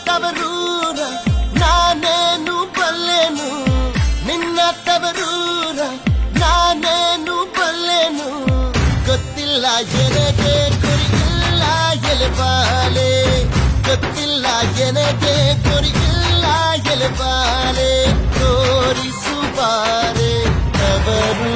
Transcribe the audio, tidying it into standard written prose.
ತವರೂರ ನಾನೇನು ಬಲ್ಲೆನು ನಿನ್ನ ತವರೂರ ನಾನೇನು ಬಲ್ಲೆನು ಗೊತ್ತಿಲ್ಲ ಎನಗೆ ಗುರಿಯಿಲ್ಲ ಎಲೆಬಾಲೆ ಗೊತ್ತಿಲ್ಲ ಎನಗೆ ಗುರಿಯಿಲ್ಲ ಎಲೆಬಾಲೆ ತೋರಿಸು ಬಾರೆ ತವರು